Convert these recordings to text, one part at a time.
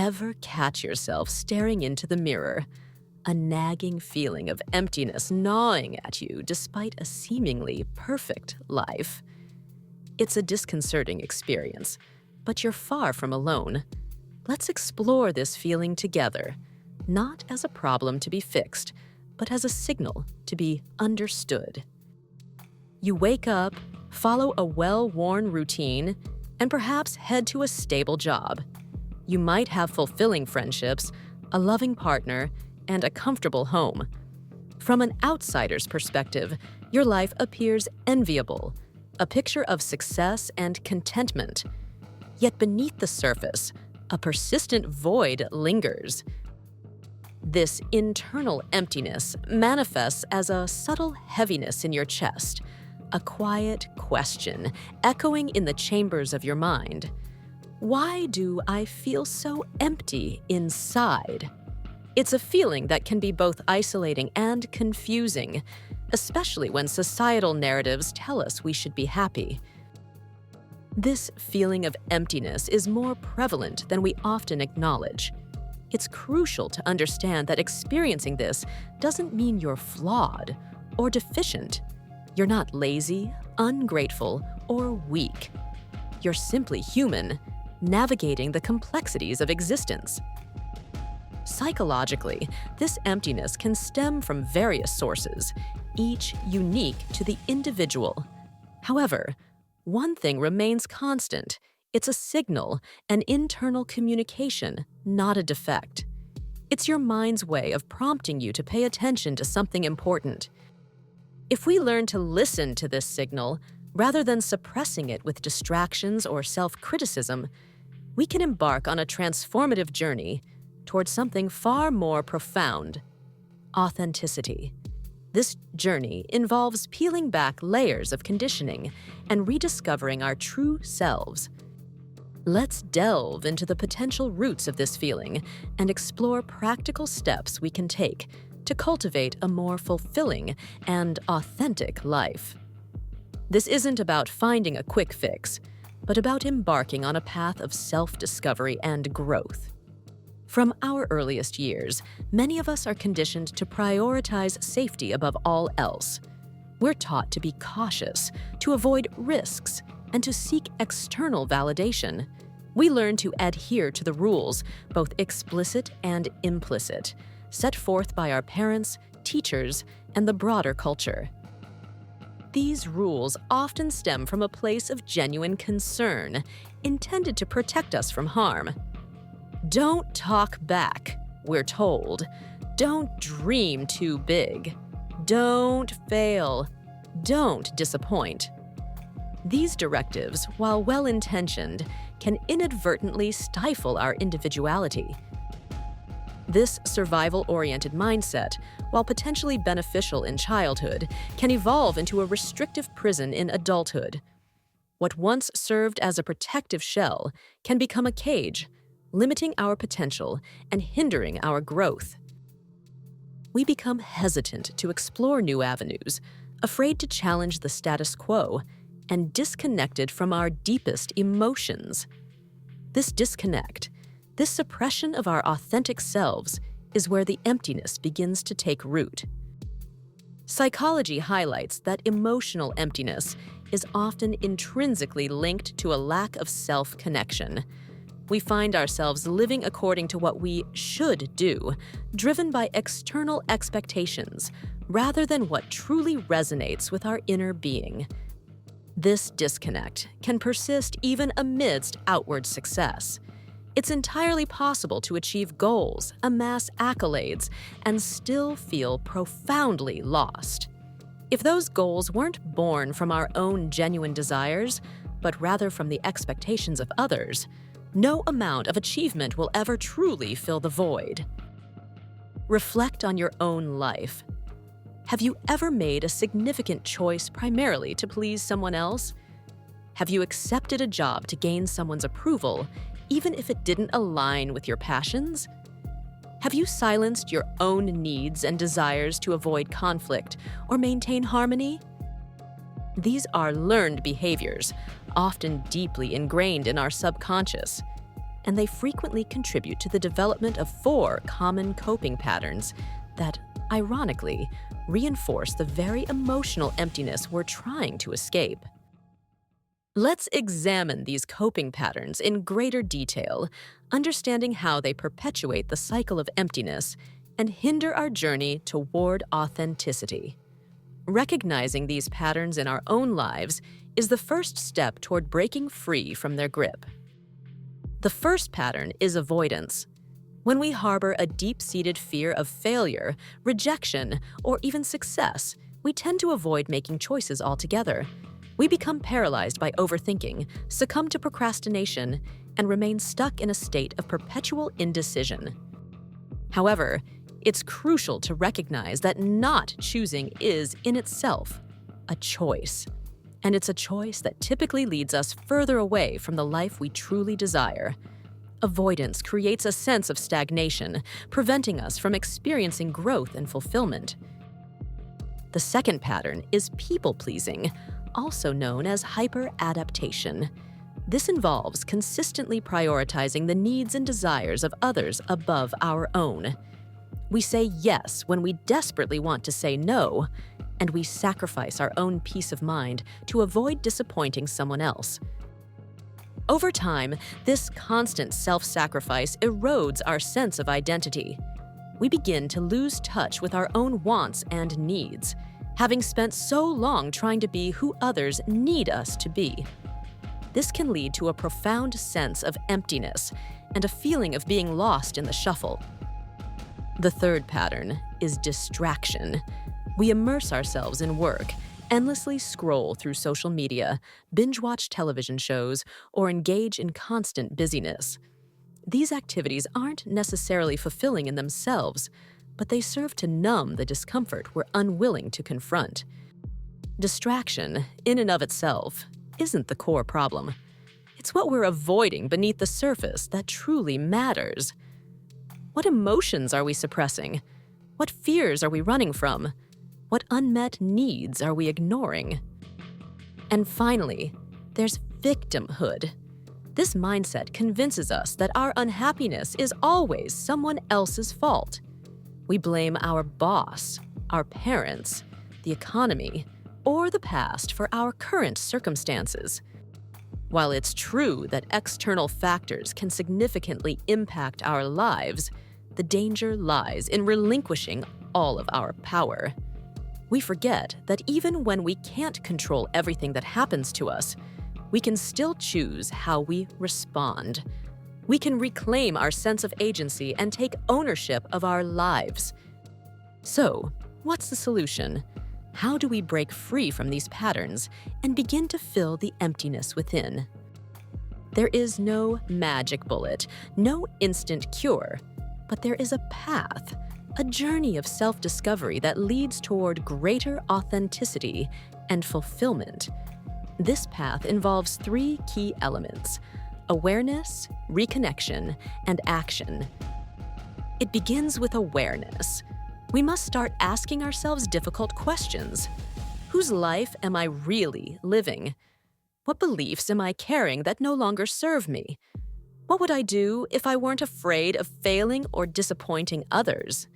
ever catch yourself staring into the mirror, a nagging feeling of emptiness gnawing at you despite a seemingly perfect life? It's a disconcerting experience, but you're far from alone. Let's explore this feeling together, not as a problem to be fixed, but as a signal to be understood. You wake up, follow a well-worn routine, and perhaps head to a stable job. You might have fulfilling friendships, a loving partner, and a comfortable home. From an outsider's perspective, your life appears enviable, a picture of success and contentment. Yet beneath the surface, a persistent void lingers. This internal emptiness manifests as a subtle heaviness in your chest, a quiet question echoing in the chambers of your mind. Why do I feel so empty inside? It's a feeling that can be both isolating and confusing, especially when societal narratives tell us we should be happy. This feeling of emptiness is more prevalent than we often acknowledge. It's crucial to understand that experiencing this doesn't mean you're flawed or deficient. You're not lazy, ungrateful, or weak. You're simply human, navigating the complexities of existence. Psychologically, this emptiness can stem from various sources, each unique to the individual. However, one thing remains constant. It's a signal, an internal communication, not a defect. It's your mind's way of prompting you to pay attention to something important. If we learn to listen to this signal, rather than suppressing it with distractions or self-criticism, we can embark on a transformative journey towards something far more profound: authenticity. This journey involves peeling back layers of conditioning and rediscovering our true selves. Let's delve into the potential roots of this feeling and explore practical steps we can take to cultivate a more fulfilling and authentic life. This isn't about finding a quick fix, but about embarking on a path of self-discovery and growth. From our earliest years, many of us are conditioned to prioritize safety above all else. We're taught to be cautious, to avoid risks, and to seek external validation. We learn to adhere to the rules, both explicit and implicit, set forth by our parents, teachers, and the broader culture. These rules often stem from a place of genuine concern, intended to protect us from harm. Don't talk back, we're told. Don't dream too big. Don't fail. Don't disappoint. These directives, while well-intentioned, can inadvertently stifle our individuality. This survival-oriented mindset, while potentially beneficial in childhood, can evolve into a restrictive prison in adulthood. What once served as a protective shell can become a cage, limiting our potential and hindering our growth. We become hesitant to explore new avenues, afraid to challenge the status quo, and disconnected from our deepest emotions. This disconnect, this suppression of our authentic selves, is where the emptiness begins to take root. Psychology highlights that emotional emptiness is often intrinsically linked to a lack of self-connection. We find ourselves living according to what we should do, driven by external expectations, rather than what truly resonates with our inner being. This disconnect can persist even amidst outward success. It's entirely possible to achieve goals, amass accolades, and still feel profoundly lost. If those goals weren't born from our own genuine desires, but rather from the expectations of others, no amount of achievement will ever truly fill the void. Reflect on your own life. Have you ever made a significant choice primarily to please someone else? Have you accepted a job to gain someone's approval, even if it didn't align with your passions? Have you silenced your own needs and desires to avoid conflict or maintain harmony? These are learned behaviors, often deeply ingrained in our subconscious. and they frequently contribute to the development of 4 common coping patterns that, ironically, reinforce the very emotional emptiness we're trying to escape. Let's examine these coping patterns in greater detail, understanding how they perpetuate the cycle of emptiness and hinder our journey toward authenticity. Recognizing these patterns in our own lives is the first step toward breaking free from their grip. The first pattern is avoidance. When we harbor a deep-seated fear of failure, rejection, or even success, we tend to avoid making choices altogether. We become paralyzed by overthinking, succumb to procrastination, and remain stuck in a state of perpetual indecision. However, it's crucial to recognize that not choosing is, in itself, a choice. And it's a choice that typically leads us further away from the life we truly desire. Avoidance creates a sense of stagnation, preventing us from experiencing growth and fulfillment. The second pattern is people-pleasing, also known as hyper-adaptation. This involves consistently prioritizing the needs and desires of others above our own. We say yes when we desperately want to say no, and we sacrifice our own peace of mind to avoid disappointing someone else. Over time, this constant self-sacrifice erodes our sense of identity. We begin to lose touch with our own wants and needs, having spent so long trying to be who others need us to be. This can lead to a profound sense of emptiness and a feeling of being lost in the shuffle. The third pattern is distraction. We immerse ourselves in work, endlessly scroll through social media, binge-watch television shows, or engage in constant busyness. These activities aren't necessarily fulfilling in themselves, but they serve to numb the discomfort we're unwilling to confront. Distraction, in and of itself, isn't the core problem. It's what we're avoiding beneath the surface that truly matters. What emotions are we suppressing? What fears are we running from? What unmet needs are we ignoring? And finally, there's victimhood. This mindset convinces us that our unhappiness is always someone else's fault. We blame our boss, our parents, the economy, or the past for our current circumstances. While it's true that external factors can significantly impact our lives, the danger lies in relinquishing all of our power. We forget that even when we can't control everything that happens to us, we can still choose how we respond. We can reclaim our sense of agency and take ownership of our lives. So, what's the solution? How do we break free from these patterns and begin to fill the emptiness within? There is no magic bullet, no instant cure, but there is a path, a journey of self-discovery that leads toward greater authenticity and fulfillment. This path involves 3 key elements: awareness, reconnection, and action. It begins with awareness. We must start asking ourselves difficult questions. Whose life am I really living? What beliefs am I carrying that no longer serve me? What would I do if I weren't afraid of failing or disappointing others?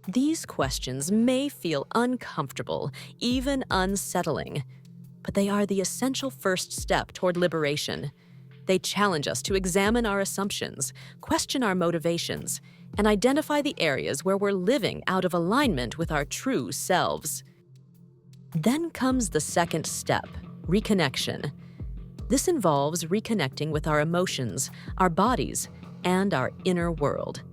These questions may feel uncomfortable, even unsettling, but they are the essential first step toward liberation. They challenge us to examine our assumptions, question our motivations, and identify the areas where we're living out of alignment with our true selves. Then comes the second step, reconnection. This involves reconnecting with our emotions, our bodies, and our inner world.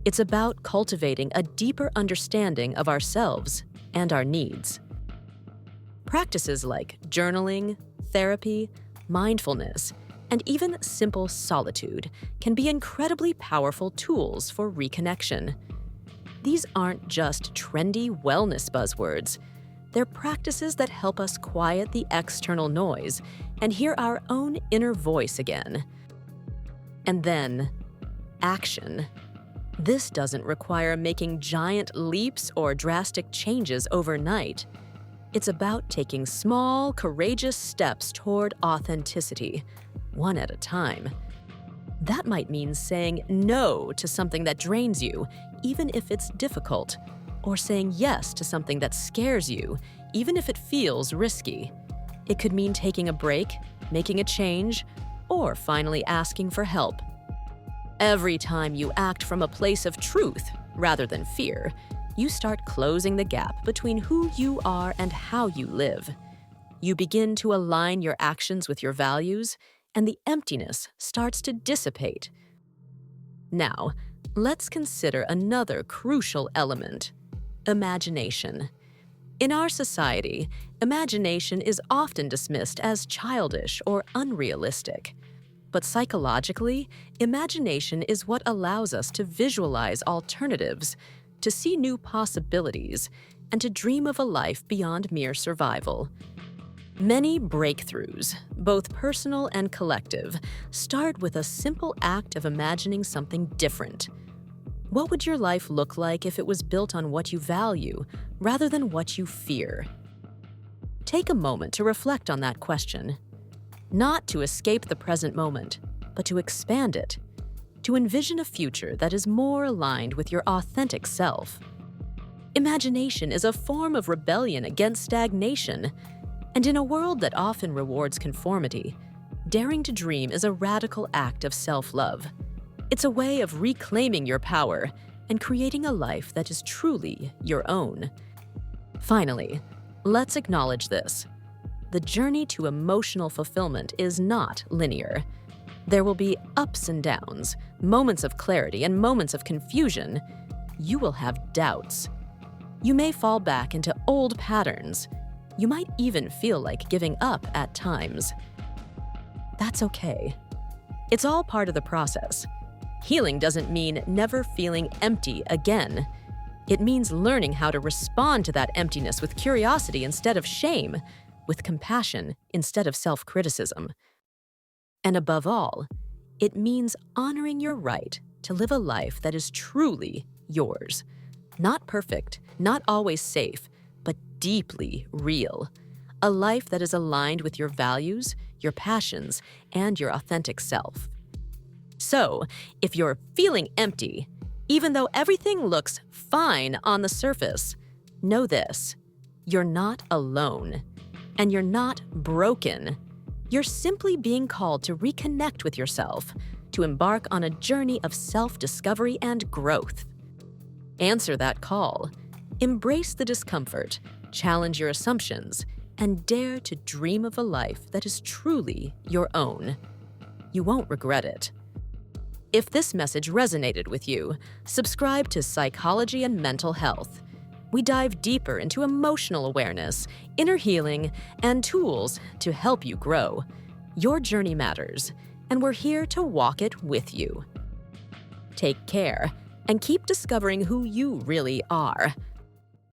It's about cultivating a deeper understanding of ourselves and our needs. Practices like journaling, therapy, mindfulness, and even simple solitude can be incredibly powerful tools for reconnection. These aren't just trendy wellness buzzwords. They're practices that help us quiet the external noise and hear our own inner voice again. And then, action. This doesn't require making giant leaps or drastic changes overnight. It's about taking small, courageous steps toward authenticity, one at a time. That might mean saying no to something that drains you, even if it's difficult, or saying yes to something that scares you, even if it feels risky. It could mean taking a break, making a change, or finally asking for help. Every time you act from a place of truth rather than fear, you start closing the gap between who you are and how you live. You begin to align your actions with your values, and the emptiness starts to dissipate. Now, let's consider another crucial element: imagination. In our society, imagination is often dismissed as childish or unrealistic. But psychologically, imagination is what allows us to visualize alternatives, to see new possibilities, and to dream of a life beyond mere survival. Many breakthroughs, both personal and collective, start with a simple act of imagining something different. What would your life look like if it was built on what you value rather than what you fear? Take a moment to reflect on that question. Not to escape the present moment, but to expand it, to envision a future that is more aligned with your authentic self. Imagination is a form of rebellion against stagnation, and in a world that often rewards conformity, daring to dream is a radical act of self-love. It's a way of reclaiming your power and creating a life that is truly your own. Finally, let's acknowledge this. The journey to emotional fulfillment is not linear. There will be ups and downs, moments of clarity and moments of confusion. You will have doubts. You may fall back into old patterns. You might even feel like giving up at times. That's okay. It's all part of the process. Healing doesn't mean never feeling empty again. It means learning how to respond to that emptiness with curiosity instead of shame, with compassion instead of self-criticism. And above all, it means honoring your right to live a life that is truly yours. Not perfect, not always safe, but deeply real. A life that is aligned with your values, your passions, and your authentic self. So, if you're feeling empty, even though everything looks fine on the surface, know this: you're not alone. And you're not broken. You're simply being called to reconnect with yourself, to embark on a journey of self-discovery and growth. Answer that call. Embrace the discomfort, challenge your assumptions, and dare to dream of a life that is truly your own. You won't regret it. If this message resonated with you, subscribe to Psychology and Mental Health. We dive deeper into emotional awareness, inner healing, and tools to help you grow. Your journey matters, and we're here to walk it with you. Take care, and keep discovering who you really are.